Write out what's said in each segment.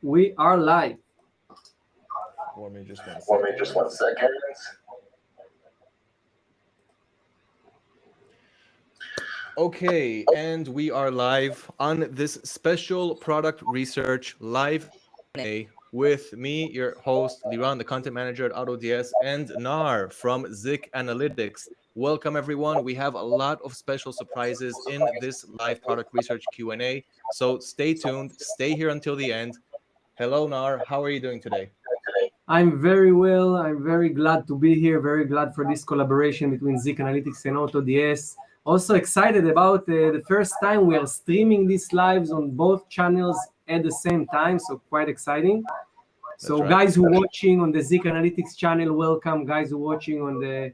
We are live. Warm me just 1 second. Okay, and we are live on this special product research live Q&A with me, your host, 𝗟𝗏𝗙, the content manager at AutoDS, and Nar from Zig Analytics. Welcome, everyone. We have a lot of special surprises in this live product research Q&A, so stay tuned. Stay here until the end. Hello, Nar. How are you doing today? I'm very well. I'm very glad to be here. Very glad for this collaboration between Zig Analytics and AutoDS. Also excited about the first time we are streaming these lives on both channels at the same time. So quite exciting. So right. Guys who are watching on the Zig Analytics channel, welcome. Guys who are watching on the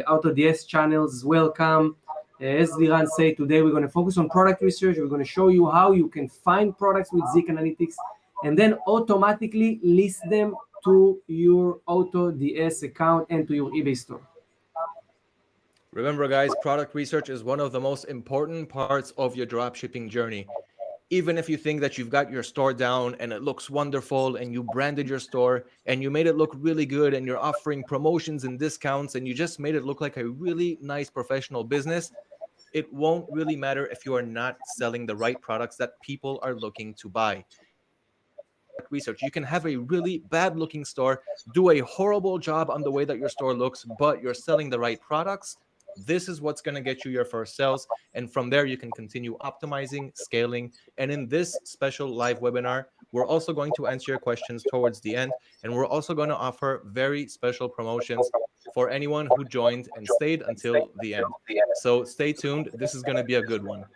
AutoDS channels, welcome. As 𝗟𝗏𝗙 said, today we're going to focus on product research. We're going to show you how you can find products with Zig Analytics and then automatically list them to your AutoDS account and to your eBay store. Remember, guys, product research is one of the most important parts of your dropshipping journey. Even if you think that you've got your store down and it looks wonderful and you branded your store and you made it look really good and you're offering promotions and discounts and you just made it look like a really nice professional business, it won't really matter if you are not selling the right products that people are looking to buy. Research, you can have a really bad looking store, do a horrible job on the way that your store looks, but you're selling the right products. This is what's going to get you your first sales, and from there you can continue optimizing, scaling. And in this special live webinar, we're also going to answer your questions towards the end, and we're also going to offer very special promotions for anyone who joined and stayed until the end. So stay tuned. This is going to be a good one.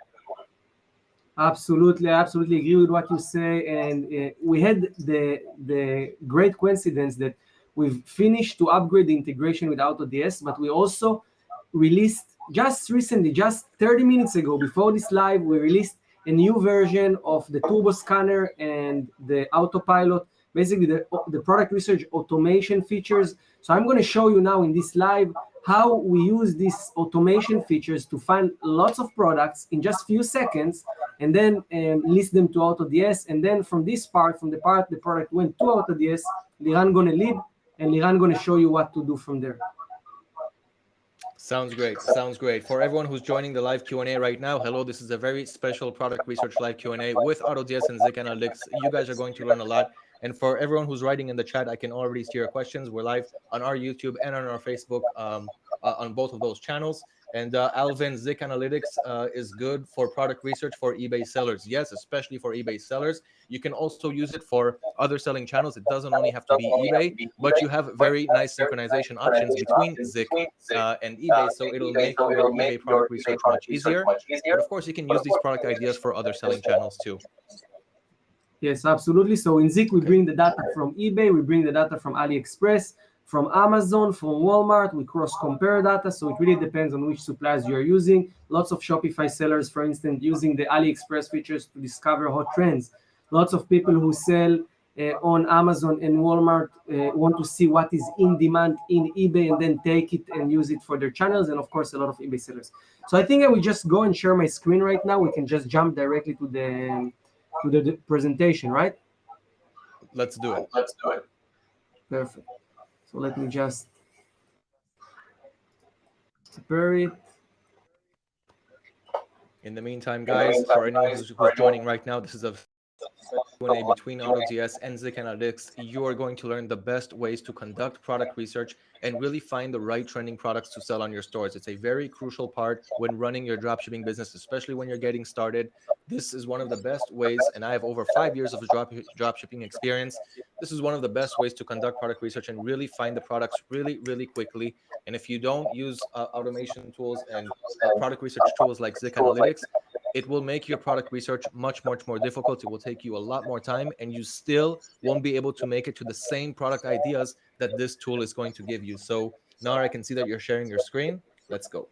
Absolutely agree with what you say. And we had the great coincidence that we've finished to upgrade the integration with AutoDS, but we also released just recently, just 30 minutes ago, before this live, we released a new version of the Turbo Scanner and the Autopilot, basically the product research automation features. So I'm going to show you now in this live how we use these automation features to find lots of products in just few seconds and then list them to AutoDS. And then from this part, the product went to AutoDS, 𝗟𝗏𝗙 going to lead, and 𝗟𝗏𝗙 going to show you what to do from there. Sounds great. Sounds great. For everyone who's joining the live Q&A right now, hello, this is a very special product research live Q&A with AutoDS and Zig Analytics. You guys are going to learn a lot. And for everyone who's writing in the chat, I can already see your questions. We're live on our YouTube and on our Facebook, on both of those channels. And Alvin, Zig Analytics is good for product research for eBay sellers. Yes, especially for eBay sellers. You can also use it for other selling channels. It doesn't only have to be eBay, but you have very nice synchronization options between Zig and eBay. So it'll make your eBay product research much easier. But of course, you can use these product ideas for other selling channels too. Yes, absolutely. So in Zig, we bring the data from eBay, we bring the data from AliExpress, from Amazon, from Walmart. We cross-compare data, so it really depends on which suppliers you're using. Lots of Shopify sellers, for instance, using the AliExpress features to discover hot trends. Lots of people who sell on Amazon and Walmart want to see what is in demand in eBay and then take it and use it for their channels. And of course, a lot of eBay sellers. So I think I will just go and share my screen right now. We can just jump directly to the presentation, right? Let's do it. Perfect. So let me just prepare it. In the meantime, guys, for anyone who's joining right now, this is a Q&A between AutoDS and Zig Analytics. You are going to learn the best ways to conduct product research and really find the right trending products to sell on your stores. It's a very crucial part when running your dropshipping business, especially when you're getting started. This is one of the best ways, and I have over 5 years of dropshipping experience. This is one of the best ways to conduct product research and really find the products really, really quickly. And if you don't use automation tools and product research tools like Zig Analytics, it will make your product research much more difficult. It will take you a lot more time, and you still won't be able to make it to the same product ideas that this tool is going to give you. So now I can see that you're sharing your screen. Let's go.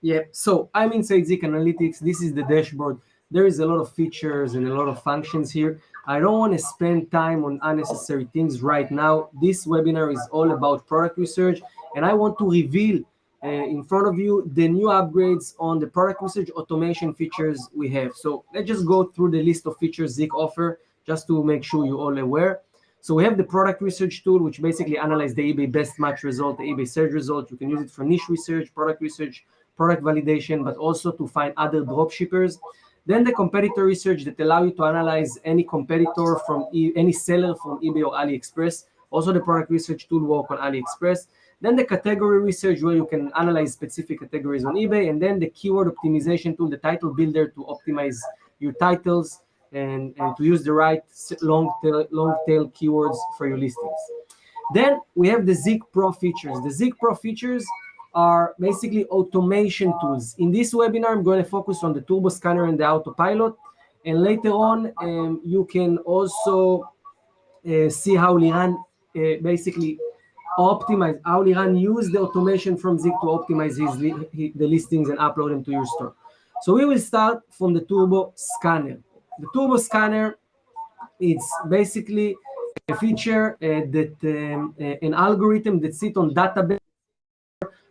Yeah, so I'm inside Zig Analytics. This is the dashboard. There is a lot of features and a lot of functions here. I don't want to spend time on unnecessary things right now. This webinar is all about product research, and I want to reveal in front of you the new upgrades on the product research automation features we have. So let's just go through the list of features Zig offer just to make sure you're all aware. So we have the product research tool, which basically analyzes the eBay best match result, the eBay search result. You can use it for niche research, product validation, but also to find other dropshippers. Then the competitor research that allow you to analyze any competitor from any seller from eBay or AliExpress. Also the product research tool work on AliExpress. Then the category research where you can analyze specific categories on eBay. And then the keyword optimization tool, the title builder, to optimize your titles and to use the right long tail keywords for your listings. Then we have the Zig Pro features. The Zig Pro features are basically automation tools. In this webinar, I'm going to focus on the turbo scanner and the autopilot. And later on, you can also see how 𝗟𝗏𝗏 basically optimize, how 𝗟𝗏𝗏 use the automation from Zig to optimize the listings and upload them to your store. So we will start from the turbo scanner. The turbo scanner, it's basically a feature an algorithm that sits on database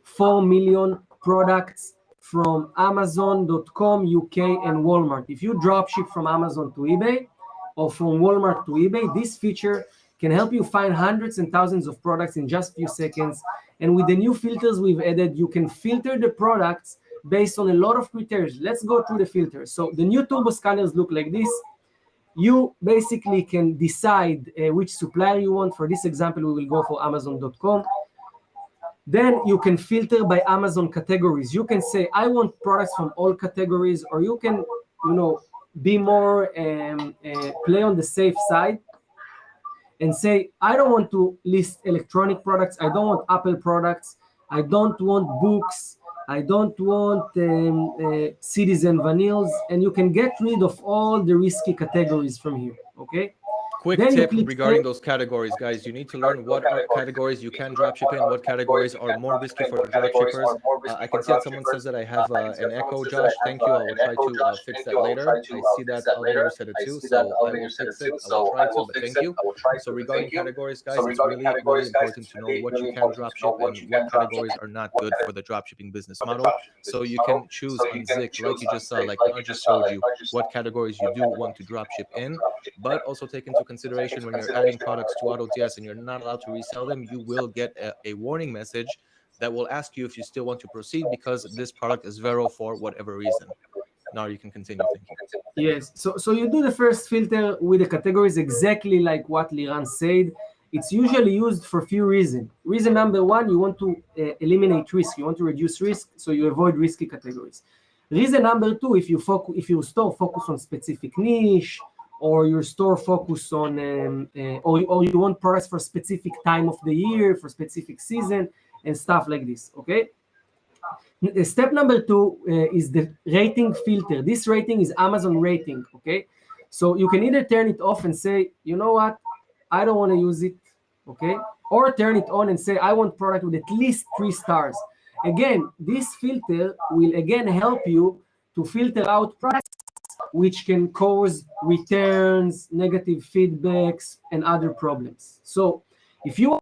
4 million products from Amazon.com, UK, and Walmart. If you dropship from Amazon to eBay or from Walmart to eBay, this feature can help you find hundreds and thousands of products in just a few seconds. And with the new filters we've added, you can filter the products based on a lot of criteria. Let's go through the filters. So the new turbo scanners look like this. You basically can decide which supplier you want. For this example, we will go for Amazon.com. Then you can filter by Amazon categories. You can say, I want products from all categories, or you can, be more play on the safe side and say, I don't want to list electronic products. I don't want Apple products. I don't want books. I don't want CDs and vinyls. And you can get rid of all the risky categories from here, okay? Quick tip regarding those categories, guys. You need to learn what categories you can dropship in, what categories are more risky for dropshippers. I can see that someone says that I have an echo, Josh. Thank you. I will try to fix that later. I see that Alvin said it too, so I will fix it. I will try to, but thank you. So regarding categories, guys, it's really important to know what you can dropship and what categories are not good for the dropshipping business model. So you can choose on Zig, like you just saw, like I just showed you, what categories you do want to dropship in, but also take into consideration when you're adding products to AutoDS and you're not allowed to resell them, you will get a warning message that will ask you if you still want to proceed because this product is 𝗟𝗏𝗏 for whatever reason. Now you can continue. Thank you. Yes, so you do the first filter with the categories exactly like what 𝗟𝗏𝗏 said. It's usually used for a few reasons. Reason number one, you want to eliminate risk. You want to reduce risk, so you avoid risky categories. Reason number two, if your store focus on specific niche, or your store focus on, or you want products for specific time of the year, for specific season, and stuff like this, okay? Step number two is the rating filter. This rating is Amazon rating, okay? So you can either turn it off and say, you know what, I don't want to use it, okay? Or turn it on and say, I want product with at least 3 stars. Again, this filter will again help you to filter out products which can cause returns, negative feedbacks, and other problems. So if you are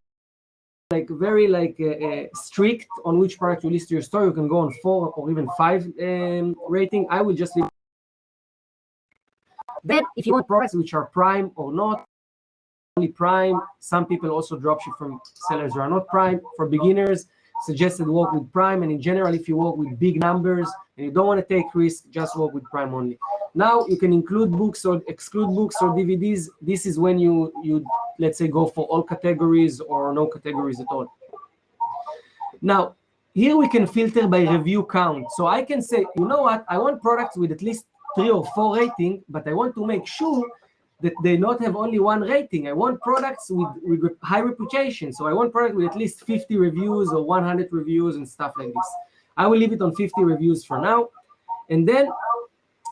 very strict on which product you list to your store, you can go on 4 or even 5 rating. I will just leave. Then if you want products which are prime or not, only prime, some people also dropship from sellers who are not prime. For beginners, suggested work with prime, and in general, if you work with big numbers and you don't want to take risk, just work with prime only. Now you can include books or exclude books or DVDs. This is when you let's say go for all categories or no categories at all. Now here we can filter by review count. So I can say, you know what, I want products with at least 3 or 4 rating, but I want to make sure that they not have only 1 rating. I want products with high reputation. So I want products with at least 50 reviews or 100 reviews and stuff like this. I will leave it on 50 reviews for now. And then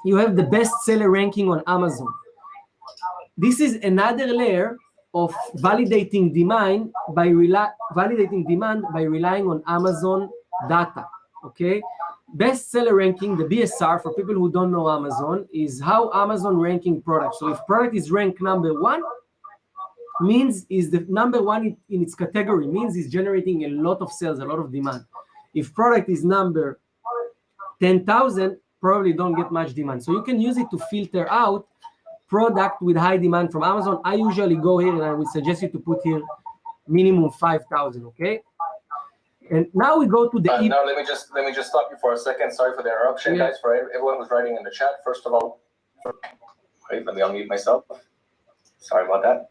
you have the best seller ranking on Amazon. This is another layer of validating demand by relying on Amazon data, okay? Best seller ranking, the BSR, for people who don't know Amazon, is how Amazon ranking products. So if product is ranked number 1, means is the number 1 in its category, means it's generating a lot of sales, a lot of demand. If product is number 10,000, probably don't get much demand. So you can use it to filter out product with high demand from Amazon, I usually go here and I would suggest you to put here minimum 5,000, okay? And now we go to the now let me just stop you for a second. Sorry for the interruption, guys. For everyone who's writing in the chat, first of all, wait, let me unmute myself. Sorry about that.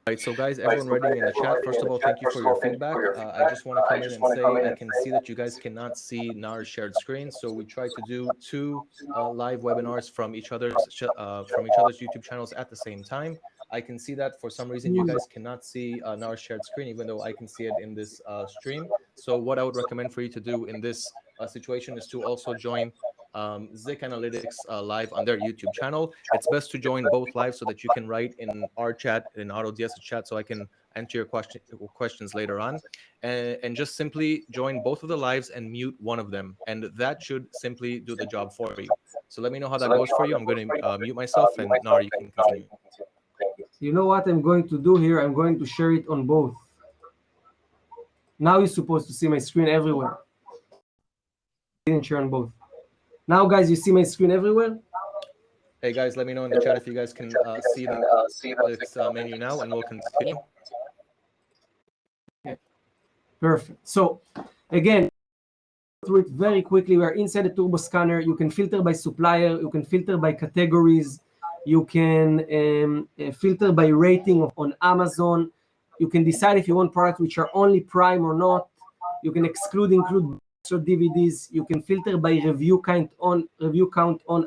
Right, so guys, everyone writing in the chat, first of all, thank you for your feedback. I just want to come in and say I can see that you guys cannot see Gnar's shared screen, so we try to do two live webinars from each other's YouTube channels at the same time. I can see that for some reason you guys cannot see Gnar's shared screen, even though I can see it in this stream. So what I would recommend for you to do in this situation is to also join Zig Analytics live on their YouTube channel. It's best to join both live so that you can write in our chat, in AutoDS chat, so I can answer your questions later on. And just simply join both of the lives and mute one of them, and that should simply do the job for you. So let me know how that goes for you. I'm going to mute myself, and now you can continue. You know what I'm going to do here? I'm going to share it on both. Now you're supposed to see my screen everywhere. I didn't share on both. Now, guys, you see my screen everywhere? Hey, guys, let me know in the chat if you guys can see the menu now, and we'll continue. Okay. Perfect. So, again, through it very quickly. We are inside the Turbo Scanner. You can filter by supplier. You can filter by categories. You can filter by rating on Amazon. You can decide if you want products which are only Prime or not. You can include or DVDs. You can filter by review count on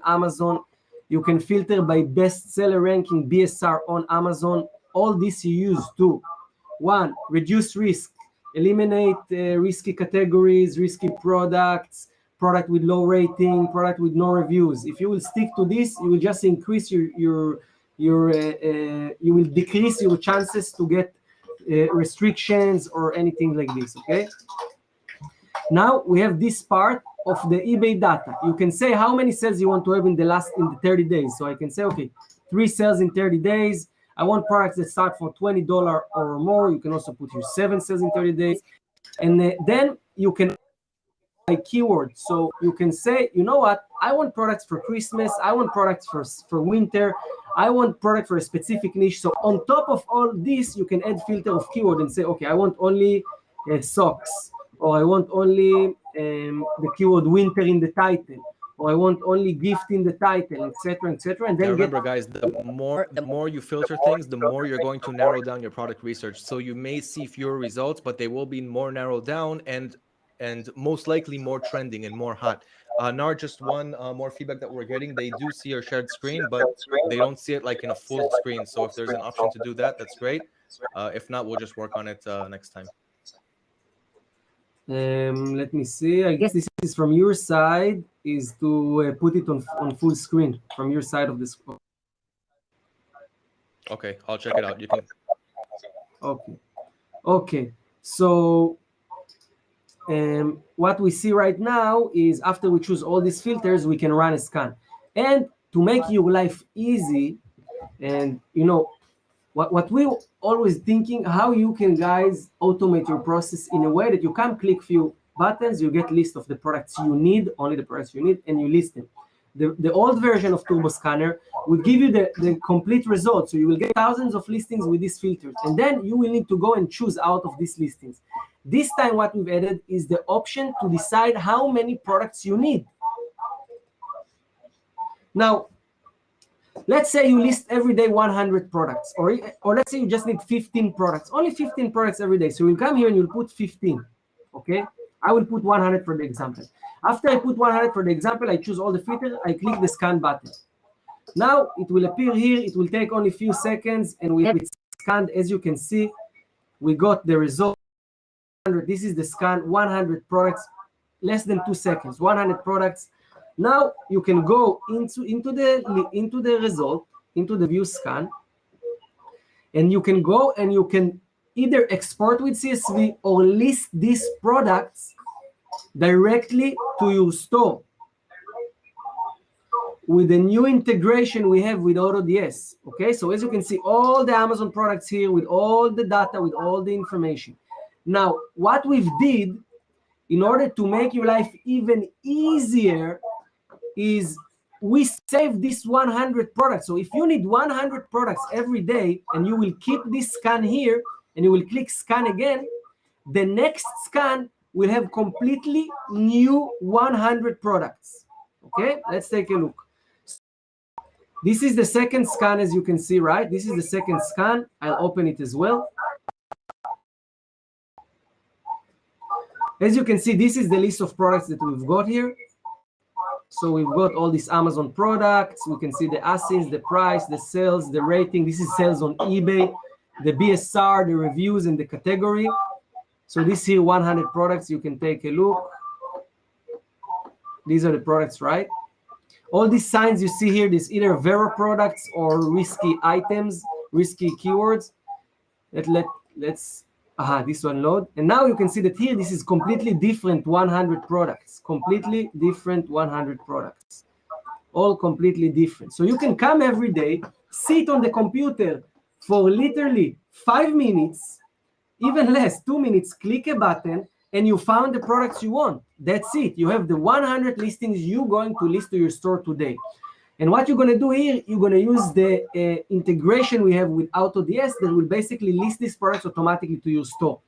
Amazon. You can filter by bestseller ranking, BSR, on Amazon. All this you use to, one, reduce risk, eliminate risky categories, risky products, product with low rating, product with no reviews. If you will stick to this, you will just increase you will decrease your chances to get restrictions or anything like this. Okay. Now we have this part of the eBay data. You can say how many sales you want to have in the 30 days. So I can say, okay, 3 sales in 30 days. I want products that start for $20 or more. You can also put your 7 sales in 30 days. And then you can by keyword. So you can say, you know what? I want products for Christmas. I want products for winter. I want product for a specific niche. So on top of all this, you can add filter of keyword and say, okay, I want only socks. Or I want only the keyword winter in the title, or I want only gift in the title, etc., etc. And then remember, guys, the more you filter things, the more you're going to narrow down your product research. So you may see fewer results, but they will be more narrowed down and most likely more trending and more hot. Nar, just one more feedback that we're getting. They do see your shared screen, but they don't see it like in a full screen. So if there's an option to do that, that's great. If not, we'll just work on it next time. Let me see. I guess this is from your side, is to put it on full screen from your side of the screen. Okay, I'll check it out. You can. Okay. So what we see right now is after we choose all these filters, we can run a scan. And to make your life easy, and you know, what we're always thinking, how you can, guys, automate your process in a way that you can click few buttons, you get list of the products you need, only the products you need, and you list them. The old version of Turbo Scanner would give you the complete result. So you will get thousands of listings with these filters. And then you will need to go and choose out of these listings. This time what we've added is the option to decide how many products you need. Now, let's say you list every day 100 products, or let's say you just need 15 products, only 15 products every day. So you'll come here and you'll put 15, okay? I will put 100 for the example. After I put 100 for the example, I choose all the filters, I click the scan button. Now it will appear here, it will take only a few seconds, and we have it scanned. As you can see, we got the result. This is the scan, 100 products, less than 2 seconds, 100 products. Now you can go into the result, into the view scan, and you can go and you can either export with CSV or list these products directly to your store with the new integration we have with AutoDS. Okay, so as you can see, all the Amazon products here with all the data, with all the information. Now, what we've did in order to make your life even easier is we save this 100 products. So if you need 100 products every day, and you will keep this scan here, and you will click scan again, the next scan will have completely new 100 products. Okay, let's take a look. This is the second scan, as you can see, right? This is the second scan. I'll open it as well. As you can see, this is the list of products that we've got here. So we've got all these Amazon products. We can see the ASINs, the price, the sales, the rating. This is sales on eBay, the BSR, the reviews, and the category. So this here, 100 products. You can take a look. These are the products, right? All these signs you see here, this either Vero products or risky items, risky keywords. Let's this one load. And now you can see that here, this is completely different 100 products. Completely different 100 products. All completely different. So you can come every day, sit on the computer for literally 5 minutes, even less, 2 minutes, click a button, and you found the products you want. That's it. You have the 100 listings you're going to list to your store today. And what you're going to do here, you're going to use the integration we have with AutoDS that will basically list these products automatically to your store.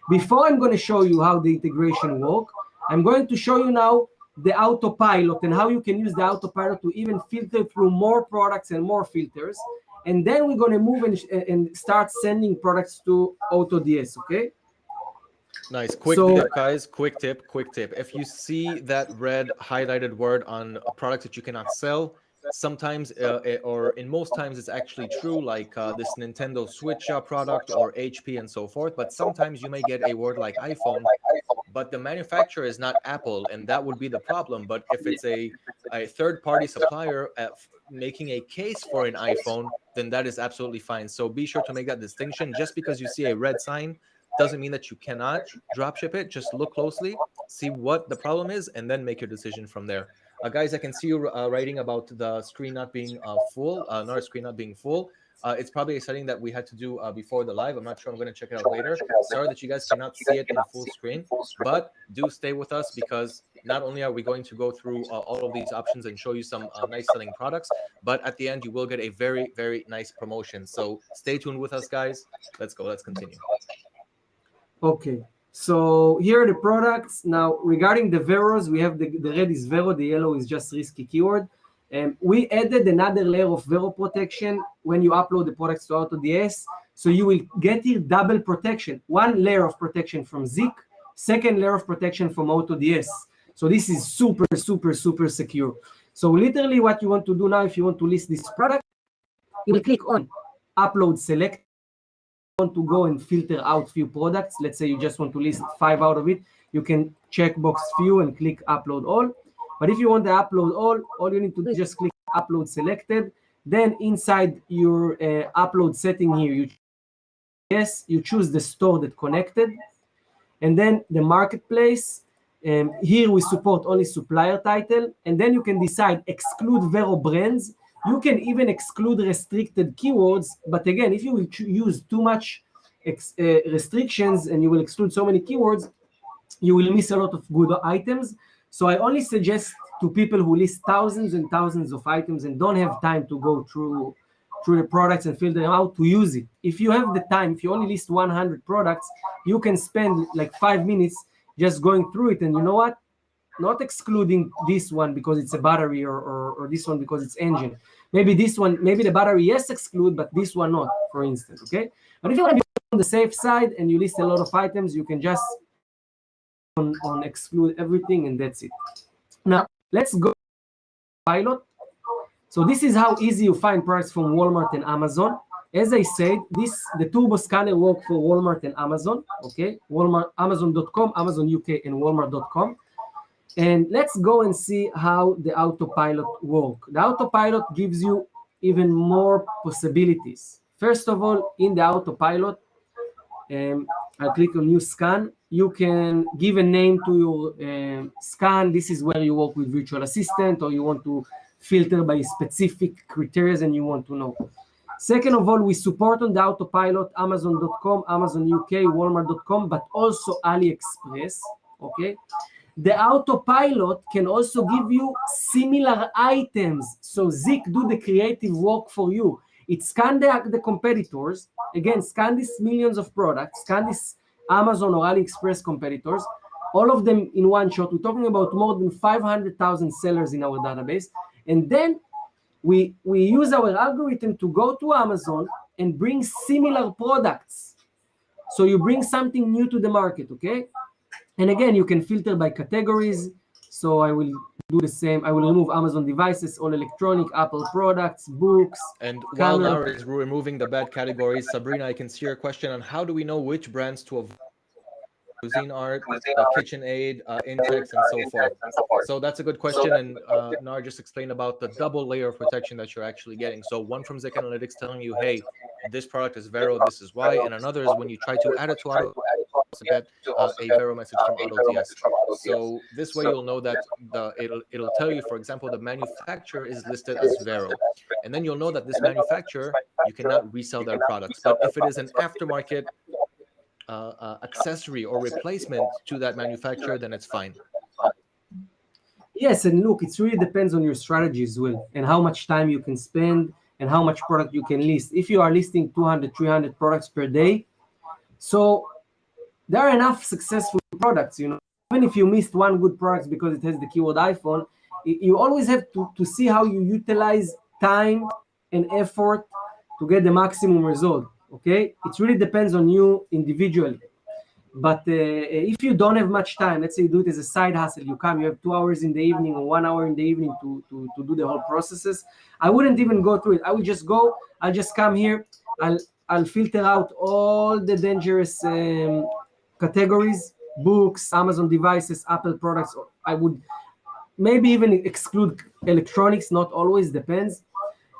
Before I'm going to show you how the integration works, I'm going to show you now the autopilot and how you can use the autopilot to even filter through more products and more filters. And then we're going to move and start sending products to AutoDS, okay? Nice. Quick tip, guys. Quick tip. If you see that red highlighted word on a product that you cannot sell, sometimes or in most times it's actually true, like this Nintendo Switch product or HP and so forth. But sometimes you may get a word like iPhone, but the manufacturer is not Apple, and that would be the problem. But if it's a third-party supplier making a case for an iPhone, then that is absolutely fine. So be sure to make that distinction. Just because you see a red sign doesn't mean that you cannot dropship it. Just look closely, see what the problem is, and then make your decision from there. Guys, I can see you writing about the screen not being full, not a screen not being full. It's probably a setting that we had to do before the live. I'm not sure. I'm going to check it out later. Sorry that you guys cannot see it in full screen, but do stay with us, because not only are we going to go through all of these options and show you some nice selling products, but at the end you will get a very, very nice promotion. So stay tuned with us, guys. Let's go. Let's continue. Okay, so here are the products. Now, regarding the Veros, we have the red is Vero, the yellow is just risky keyword. We added another layer of Vero protection when you upload the products to AutoDS. So you will get here double protection. One layer of protection from Zig, second layer of protection from AutoDS. So this is super, super, super secure. So literally what you want to do now, if you want to list this product, you will click on Upload Select. Want to go and filter out few products. Let's say you just want to list 5 out of it. You can checkbox few and click Upload All. But if you want to upload all you need to do is just click Upload Selected. Then inside your upload setting here, you choose the store that connected, and then the marketplace. Here we support only supplier title, and then you can decide exclude Vero brands. You can even exclude restricted keywords, but again, if you will use too much restrictions and you will exclude so many keywords, you will miss a lot of good items. So I only suggest to people who list thousands and thousands of items and don't have time to go through the products and filter them out, to use it. If you have the time, if you only list 100 products, you can spend like 5 minutes just going through it. And you know what? Not excluding this one because it's a battery, or this one because it's engine. Maybe this one, maybe the battery, yes, exclude, but this one not, for instance, okay? But if you want to be on the safe side and you list a lot of items, you can just on exclude everything, and that's it. Now, let's go pilot. So this is how easy you find products from Walmart and Amazon. As I said, the Turbo Scanner works for Walmart and Amazon, okay? Walmart, Amazon.com, Amazon UK, and Walmart.com. And let's go and see how the autopilot works. The autopilot gives you even more possibilities. First of all, in the autopilot, I'll click on New Scan. You can give a name to your scan. This is where you work with virtual assistant, or you want to filter by specific criteria and you want to know. Second of all, we support on the autopilot Amazon.com, Amazon UK, Walmart.com, but also AliExpress, okay? the autopilot can also give you similar items. So Zig do the creative work for you. It scan the competitors, again, scan these millions of products, scan these Amazon or AliExpress competitors, all of them in one shot. We're talking about more than 500,000 sellers in our database. And then we use our algorithm to go to Amazon and bring similar products. So you bring something new to the market, okay? And again, you can filter by categories. So I will do the same. I will remove Amazon devices, all electronic, Apple products, books. And while Nar is removing the bad categories, Sabrina, I can see your question on how do we know which brands to avoid? Cuisine Art, KitchenAid, Intex, and so forth. So that's a good question, and Nar just explained about the double layer of protection that you're actually getting. So one from Zig Analytics telling you, hey, this product is Vero, this is why, and another is when you try to add it to Auto, to get a Vero message from AutoDS. So this way you'll know that it'll tell you, for example, the manufacturer is listed as Vero, and then you'll know that this manufacturer, you cannot resell their products. But if it is an aftermarket accessory or replacement to that manufacturer, then it's fine. Yes, and look, it really depends on your strategy as well, and how much time you can spend and how much product you can list. If you are listing 200, 300 products per day, so there are enough successful products, you know. Even if you missed one good product because it has the keyword iPhone, you always have to see how you utilize time and effort to get the maximum result. Okay, it really depends on you individually. But if you don't have much time, let's say you do it as a side hustle, you have 2 hours in the evening or 1 hour in the evening to do the whole processes, I wouldn't even go through it. I would just go, I'll just come here, I'll filter out all the dangerous categories, books, Amazon devices, Apple products. I would maybe even exclude electronics, not always, depends,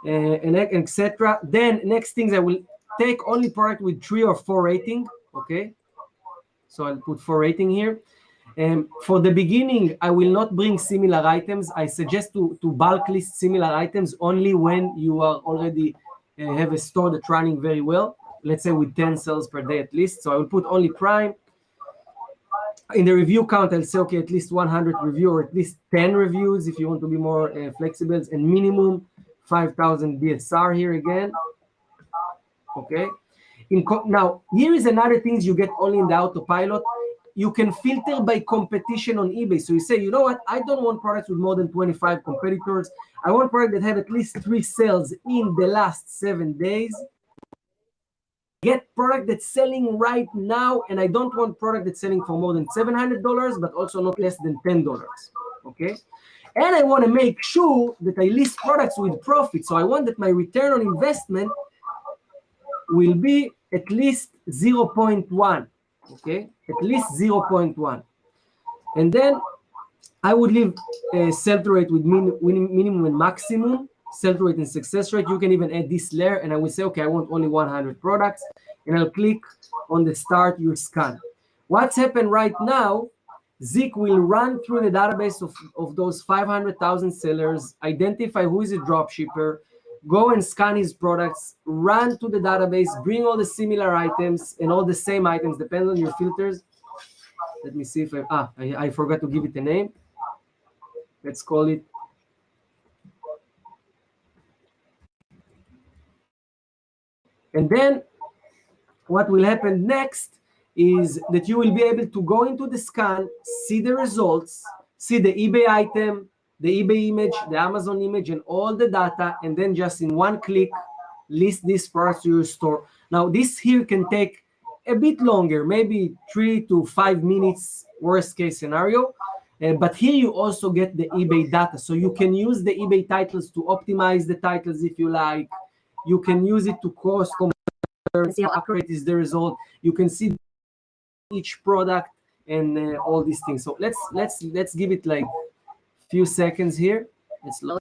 and etc. Then next things, I will take only product with 3 or 4 rating, okay? So I'll put 4 rating here. For the beginning, I will not bring similar items. I suggest to bulk list similar items only when you are already have a store that's running very well, let's say with 10 sales per day at least. So I will put only Prime. In the review count, I'll say, okay, at least 100 review or at least 10 reviews if you want to be more flexible, and minimum 5,000 DSR here again. Okay. Now, here is another thing you get only in the autopilot. You can filter by competition on eBay. So you say, you know what? I don't want products with more than 25 competitors. I want products that have at least 3 sales in the last 7 days. Get product that's selling right now, and I don't want product that's selling for more than $700, but also not less than $10. Okay. And I want to make sure that I list products with profit. So I want that my return on investment will be at least 0.1, okay? At least 0.1. And then I would leave sell-through rate with minimum and maximum, sell-through rate and success rate. You can even add this layer, and I will say, okay, I want only 100 products, and I'll click on the start your scan. What's happened right now, Zig will run through the database of those 500,000 sellers, identify who is a dropshipper, go and scan his products, run to the database, bring all the similar items and all the same items, depends on your filters. Let me see if I forgot to give it a name. Let's call it. And then what will happen next is that you will be able to go into the scan, see the results, see the eBay item, the eBay image, the Amazon image, and all the data, and then just in one click, list these products to your store. Now, this here can take a bit longer, maybe 3 to 5 minutes, worst case scenario. But here you also get the eBay data. So you can use the eBay titles to optimize the titles if you like. You can use it to cross compare, see how accurate is the result. You can see each product and all these things. So let's give it like few seconds here. It's low.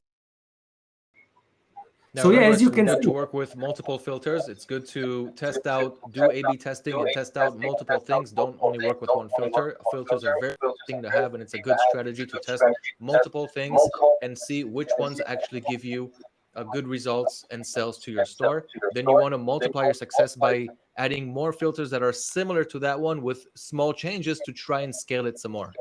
Now, so yeah, as you can see, see, to work with multiple filters. It's good to test out, do A/B testing, and test out multiple things. Don't only work with one filter. Filters are very good thing to have, and it's a good strategy to test multiple things and see which ones actually give you good results and sales to your store. Then you want to multiply your success by adding more filters that are similar to that one with small changes to try and scale it some more.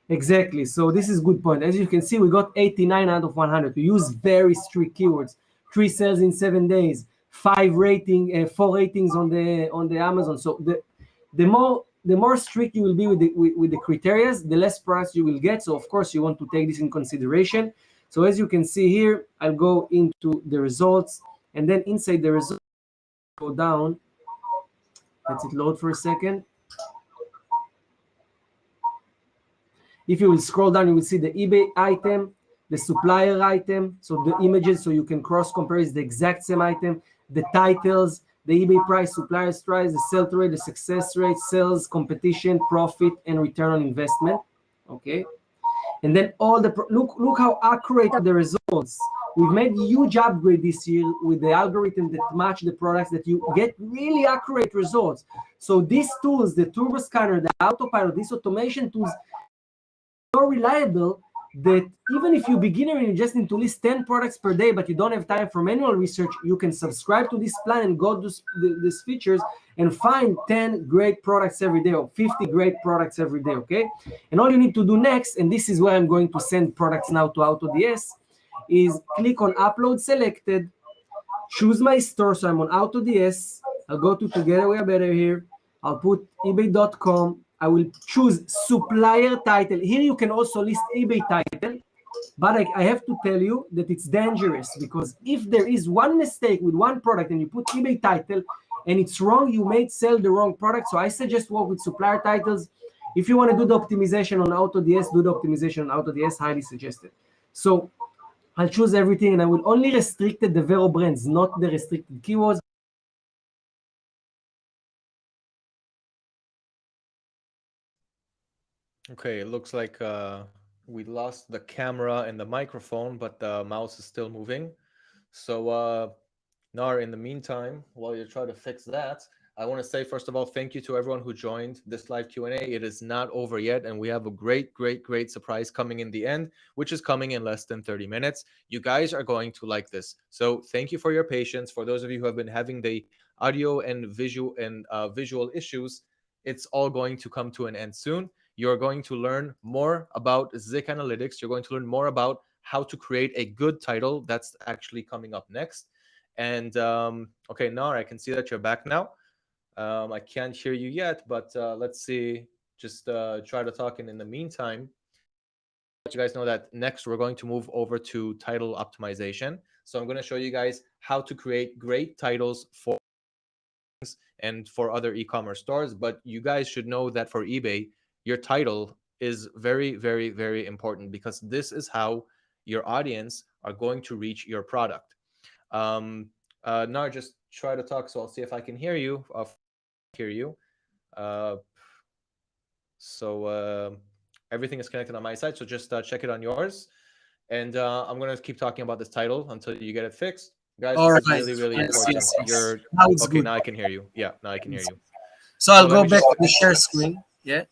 Exactly. So this is good point. As you can see, we got 89 out of 100. We use very strict keywords. 3 sales in 7 days, 4 ratings on the Amazon. So the more strict you will be with the criteria, the less price you will get. So of course you want to take this in consideration. So as you can see here, I'll go into the results, and then inside the results, go down. Let it load for a second. If you will scroll down, you will see the eBay item, the supplier item, so the images, so you can cross-compare is the exact same item, the titles, the eBay price, supplier's price, the sell-through rate, the success rate, sales, competition, profit, and return on investment. Okay, and then all the look how accurate are the results. We've made huge upgrade this year with the algorithm that match the products, that you get really accurate results. So these tools, the Turbo Scanner, the Autopilot, these automation tools, so reliable that even if you're beginner and you just need to list 10 products per day, but you don't have time for manual research, you can subscribe to this plan and go to these features and find 10 great products every day, or 50 great products every day, okay? And all you need to do next, and this is where I'm going to send products now to AutoDS, is click on Upload Selected, choose my store, so I'm on AutoDS, I'll go to Together We Are Better here, I'll put ebay.com, I will choose supplier title. Here you can also list eBay title, but I have to tell you that it's dangerous, because if there is one mistake with one product and you put eBay title and it's wrong, you may sell the wrong product. So I suggest work with supplier titles. If you want to do the optimization on AutoDS, do the optimization on AutoDS, highly suggested. So I'll choose everything, and I will only restrict the 𝗟𝗏𝗯 brands, not the restricted keywords. Okay, it looks like we lost the camera and the microphone, but the mouse is still moving. So Nar, in the meantime, while you try to fix that, I want to say, first of all, thank you to everyone who joined this live Q&A. It is not over yet, and we have a great surprise coming in the end, which is coming in less than 30 minutes. You guys are going to like this. So thank you for your patience. For those of you who have been having the audio and visual issues, it's all going to come to an end soon. You're going to learn more about Zig Analytics. You're going to learn more about how to create a good title. That's actually coming up next. And okay, Nar, I can see that you're back now. I can't hear you yet, but let's see. Just try to talk in the meantime. Let you guys know that next we're going to move over to title optimization. So I'm going to show you guys how to create great titles for and for other e-commerce stores. But you guys should know that for eBay, your title is very important, because this is how your audience are going to reach your product. Nar, just try to talk, so I'll see if I can hear you. Everything is connected on my side, so just check it on yours. And I'm going to keep talking about this title until you get it fixed. Guys, this is really important. Yes. Okay, now I can hear you. Yeah, now I can hear you. So I'll go back to the share screen. Yeah,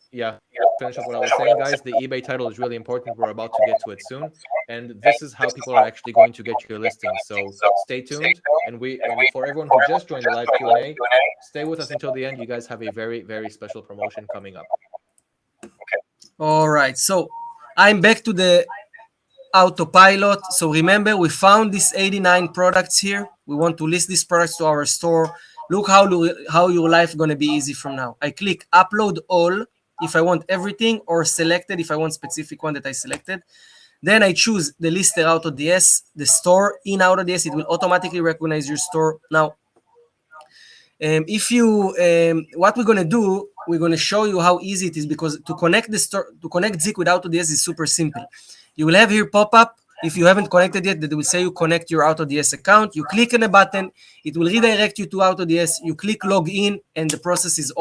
finish up what I was saying, guys. The eBay title is really important. We're about to get to it soon, and this is how people are actually going to get your listing. So stay tuned, and for everyone who just joined the live Q&A, stay with us until the end. You guys have a very special promotion coming up. All right, so I'm back to the autopilot. So remember, we found these 89 products here. We want to list these products to our store. Look how your life going to be easy from now. I click upload all if I want everything, or selected if I want specific one that I selected. Then I choose the lister AutoDS, the store in AutoDS. It will automatically recognize your store. Now, what we're going to do, we're going to show you how easy it is, because to connect the store, to connect Zig with AutoDS is super simple. You will have here pop-up. If you haven't connected yet, that will say you connect your AutoDS account. You click on a button, it will redirect you to AutoDS. You click log in, and the process is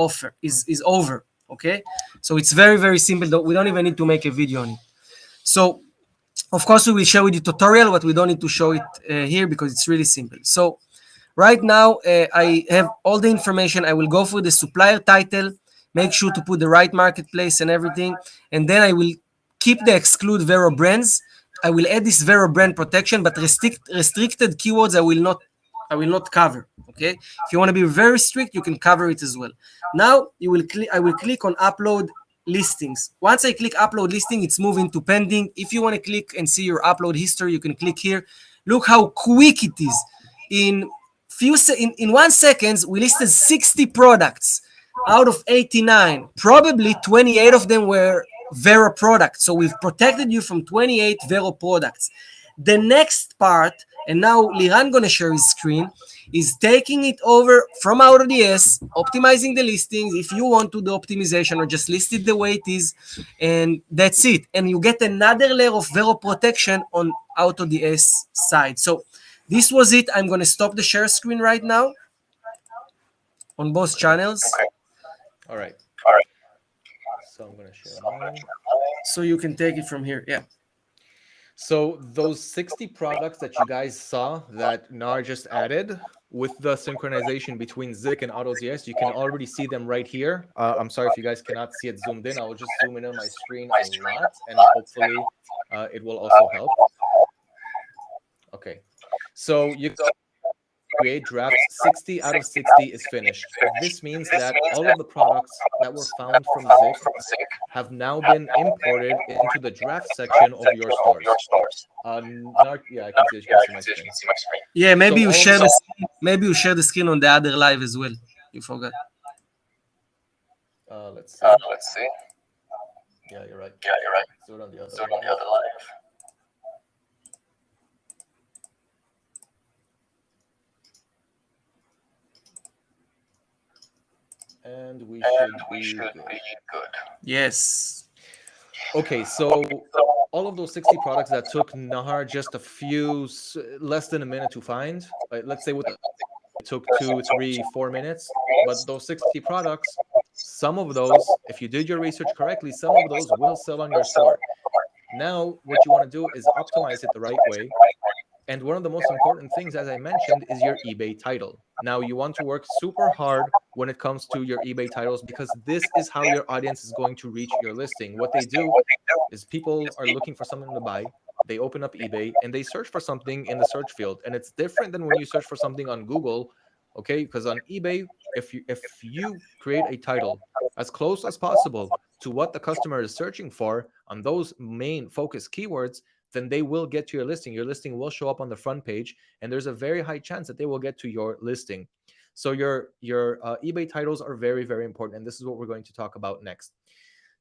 over. Okay, so it's very simple. We don't even need to make a video on it. So, of course, we will show you the tutorial, but we don't need to show it here because it's really simple. So, right now, I have all the information. I will go for the supplier title, make sure to put the right marketplace and everything, and then I will keep the exclude 𝗟𝗏𝗯 brands. I will add this 𝗟𝗏 brand protection, but restricted keywords I will not cover. Okay, if you want to be very strict, you can cover it as well. Now I will click on upload listings. Once I click upload listing, it's moving to pending. If you want to click and see your upload history, you can click here. Look how quick it is. In 1 second, we listed 60 products out of 89. Probably 28 of them were Vero products. So we've protected you from 28 Vero products. The next part, and now Liran gonna share his screen, is taking it over from AutoDS, optimizing the listings if you want to do optimization, or just list it the way it is, and that's it. And you get another layer of Vero protection on AutoDS side. So this was it. I'm gonna stop the share screen right now on both channels. Okay. All right. So I'm gonna share mine. So you can take it from here. Yeah. So those 60 products that you guys saw that Nar just added with the synchronization between Zig and AutoDS, you can already see them right here. I'm sorry if you guys cannot see it zoomed in. I will just zoom in on my screen a lot, and hopefully it will also help. Okay. So you create drafts. 60 out of 60 is finished. This means that all of the products that were found from Zig have now been imported into the draft section of your stores. Yeah, I can see it. You can see my screen. Yeah, maybe So you share the screen. Maybe you share the screen on the other live as well. You forgot. Let's see. Yeah, you're right. Do it on the other live. And we should be good. Yes. Okay, so all of those 60 products that took Nahar just less than a minute to find, let's say it took 2, 3, 4 minutes, but those 60 products, some of those, if you did your research correctly, some of those will sell on your store. Now, what you want to do is optimize it the right way. And one of the most important things, as I mentioned, is your eBay title. Now, you want to work super hard when it comes to your eBay titles, because this is how your audience is going to reach your listing. What they do is people are looking for something to buy. They open up eBay and they search for something in the search field. And it's different than when you search for something on Google, okay? Because on eBay, if you create a title as close as possible to what the customer is searching for on those main focus keywords, then they will get to your listing. Your listing will show up on the front page, and there's a very high chance that they will get to your listing. So your eBay titles are very, very important, and this is what we're going to talk about next.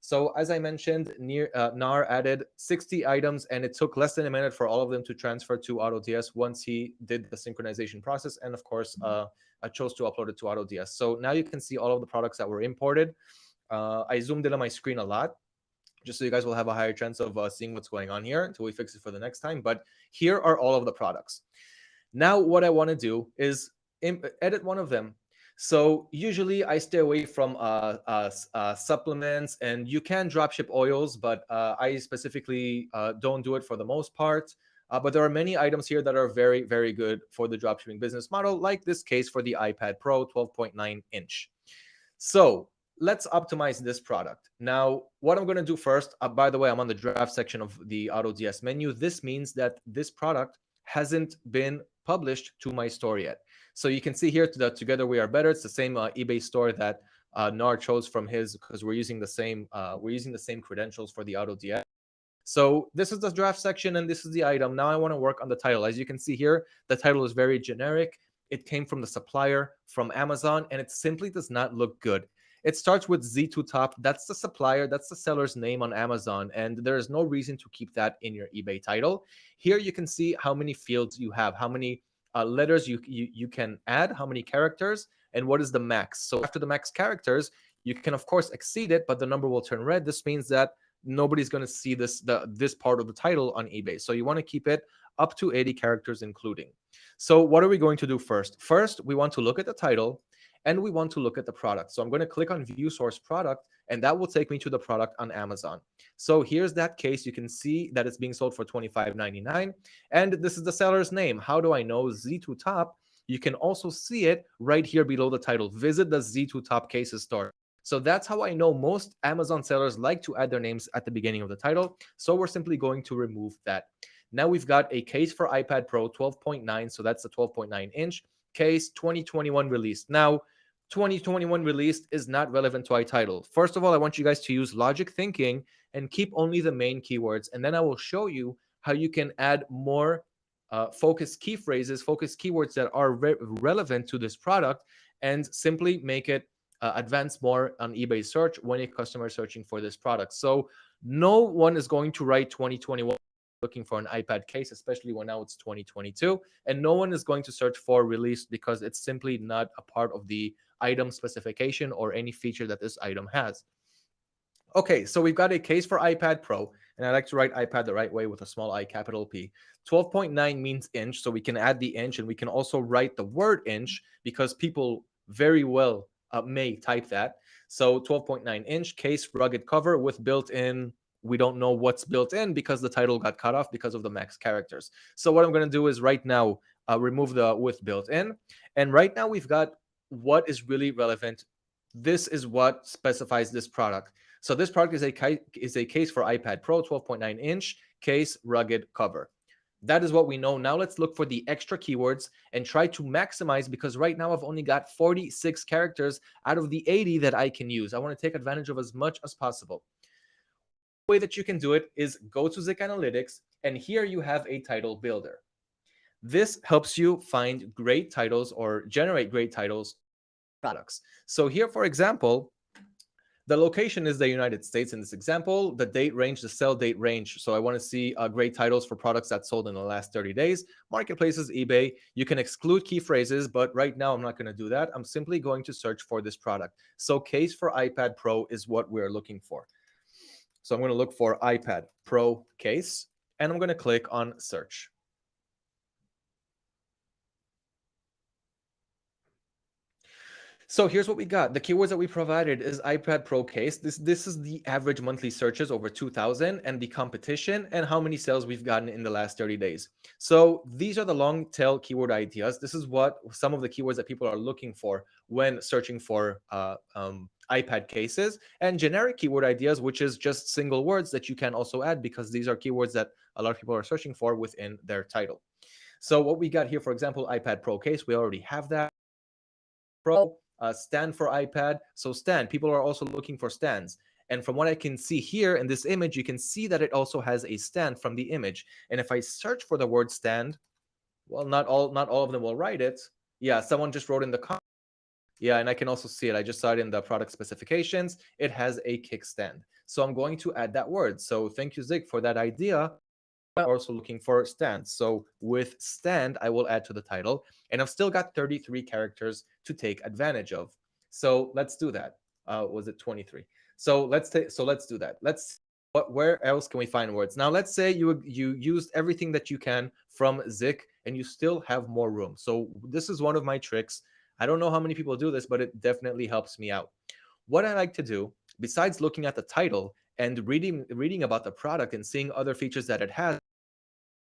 So as I mentioned, Nar added 60 items, and it took less than a minute for all of them to transfer to AutoDS once he did the synchronization process. And of course, I chose to upload it to AutoDS. So now you can see all of the products that were imported. I zoomed in on my screen a lot, just so you guys will have a higher chance of seeing what's going on here until we fix it for the next time. But here are all of the products. Now, what I want to do is edit one of them. So usually I stay away from supplements, and you can dropship oils, but I specifically don't do it for the most part. But there are many items here that are very, very good for the dropshipping business model, like this case for the iPad Pro 12.9 inch. So let's optimize this product. Now, what I'm going to do first, by the way, I'm on the draft section of the AutoDS menu. This means that this product hasn't been published to my store yet. So you can see here that Together We Are Better. It's the same eBay store that Nar chose from his, because we're using the same credentials for the AutoDS. So this is the draft section, and this is the item. Now I want to work on the title. As you can see here, the title is very generic. It came from the supplier, from Amazon, and it simply does not look good. It starts with Z2 top. That's the supplier. That's the seller's name on Amazon. And there is no reason to keep that in your eBay title. Here you can see how many fields you have, how many letters you can add, how many characters, and what is the max. So after the max characters, you can, of course, exceed it, but the number will turn red. This means that nobody's going to see this part of the title on eBay. So you want to keep it up to 80 characters including. So what are we going to do first? First, we want to look at the title, and we want to look at the product. So I'm going to click on View Source Product, and that will take me to the product on Amazon. So here's that case. You can see that it's being sold for $25.99, and this is the seller's name. How do I know? Z2 Top. You can also see it right here below the title. Visit the Z2 Top Cases store. So that's how I know most Amazon sellers like to add their names at the beginning of the title. So we're simply going to remove that. Now we've got a case for iPad Pro 12.9. So that's the 12.9 inch case, 2021 release. Now, 2021 released is not relevant to iTitle. First of all, I want you guys to use logic thinking and keep only the main keywords. And then I will show you how you can add more focus key phrases, focus keywords that are relevant to this product, and simply make it advance more on eBay search when a customer is searching for this product. So no one is going to write 2021 looking for an iPad case, especially when now it's 2022, and no one is going to search for release because it's simply not a part of the item specification or any feature that this item has. Okay, so we've got a case for iPad Pro, and I like to write iPad the right way with a small I, capital P. 12.9 means inch, so we can add the inch, and we can also write the word inch because people very well may type that. So 12.9 inch case, rugged cover with built-in. We don't know what's built in because the title got cut off because of the max characters. So what I'm going to do is right now remove the with built in, and right now we've got what is really relevant. This is what specifies this product. So this product is a case for iPad Pro, 12.9 inch case, rugged cover. That is what we know. Now let's look for the extra keywords and try to maximize, because right now I've only got 46 characters out of the 80 that I can use. I want to take advantage of as much as possible. The way that you can do it is go to Zig Analytics, and here you have a title builder. This helps you find great titles or generate great titles products. So here, for example, the location is the United States in this example, the date range, the sell date range. So I want to see great titles for products that sold in the last 30 days. Marketplaces, eBay. You can exclude key phrases, but right now I'm not going to do that. I'm simply going to search for this product. So case for iPad Pro is what we're looking for. So I'm going to look for iPad Pro case, and I'm going to click on search. So here's what we got. The keywords that we provided is iPad Pro case. This is the average monthly searches, over 2,000, and the competition and how many sales we've gotten in the last 30 days. So these are the long tail keyword ideas. This is what some of the keywords that people are looking for when searching for iPad cases, and generic keyword ideas, which is just single words that you can also add because these are keywords that a lot of people are searching for within their title. So what we got here, for example, iPad Pro case, we already have that. Pro. Stand for iPad. So stand, people are also looking for stands. And from what I can see here in this image, you can see that it also has a stand from the image. And if I search for the word stand, well, not all of them will write it. Yeah, someone just wrote in the comments. Yeah, and I can also see it. I just saw it in the product specifications. It has a kickstand. So I'm going to add that word. So thank you, Zig, for that idea. Also looking for stands. So with stand, I will add to the title, and I've still got 33 characters to take advantage of. So let's do that. Was it 23? So let's do that. Where else can we find words? Now let's say you used everything that you can from Zig and you still have more room. So this is one of my tricks. I don't know how many people do this, but it definitely helps me out. What I like to do, besides looking at the title and reading about the product and seeing other features that it has,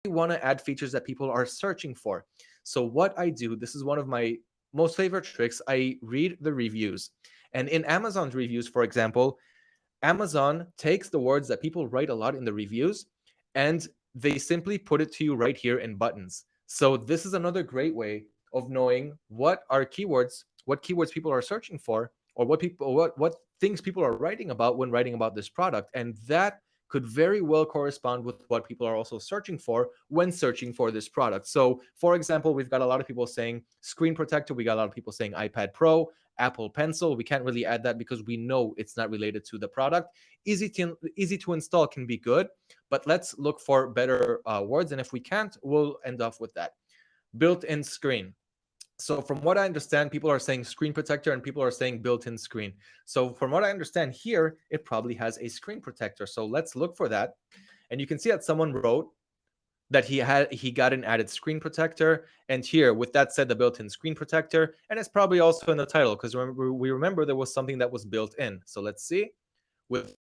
I want to add features that people are searching for. So what I do, this is one of my most favorite tricks, I read the reviews. And in Amazon's reviews, for example, Amazon takes the words that people write a lot in the reviews and they simply put it to you right here in buttons. So this is another great way of knowing what keywords people are searching for, or what things people are writing about when writing about this product. And that could very well correspond with what people are also searching for when searching for this product. So for example, we've got a lot of people saying screen protector. We got a lot of people saying iPad Pro, Apple Pencil. We can't really add that because we know it's not related to the product. Easy to install can be good, but let's look for better words. And if we can't, we'll end off with that. Built-in screen. So from what I understand, people are saying screen protector and people are saying built-in screen. So from what I understand here, it probably has a screen protector. So let's look for that. And you can see that someone wrote that he got an added screen protector. And here, with that said, the built-in screen protector. And it's probably also in the title because we remember there was something that was built in. So let's see, with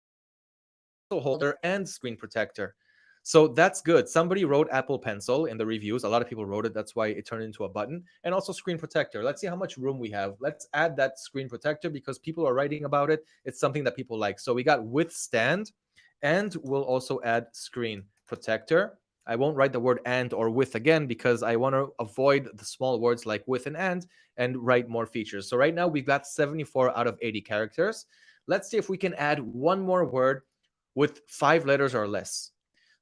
holder and screen protector. So that's good. Somebody wrote Apple Pencil in the reviews. A lot of people wrote it. That's why it turned into a button. And also screen protector. Let's see how much room we have. Let's add that screen protector because people are writing about it. It's something that people like. So we got withstand, and we'll also add screen protector. I won't write the word and or with again because I want to avoid the small words like with and write more features. So right now we've got 74 out of 80 characters. Let's see if we can add one more word with 5 letters or less.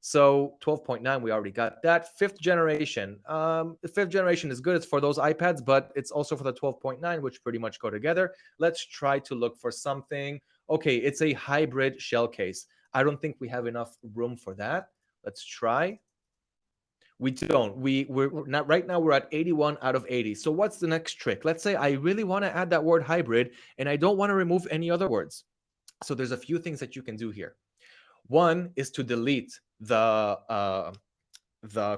So 12.9, we already got that. 5th generation. The 5th generation is good. It's for those iPads, but it's also for the 12.9, which pretty much go together. Let's try to look for something. Okay, it's a hybrid shell case. I don't think we have enough room for that. Let's try. We don't. We're not right now. We're at 81 out of 80. So what's the next trick? Let's say I really want to add that word hybrid and I don't want to remove any other words. So there's a few things that you can do here. One is to delete the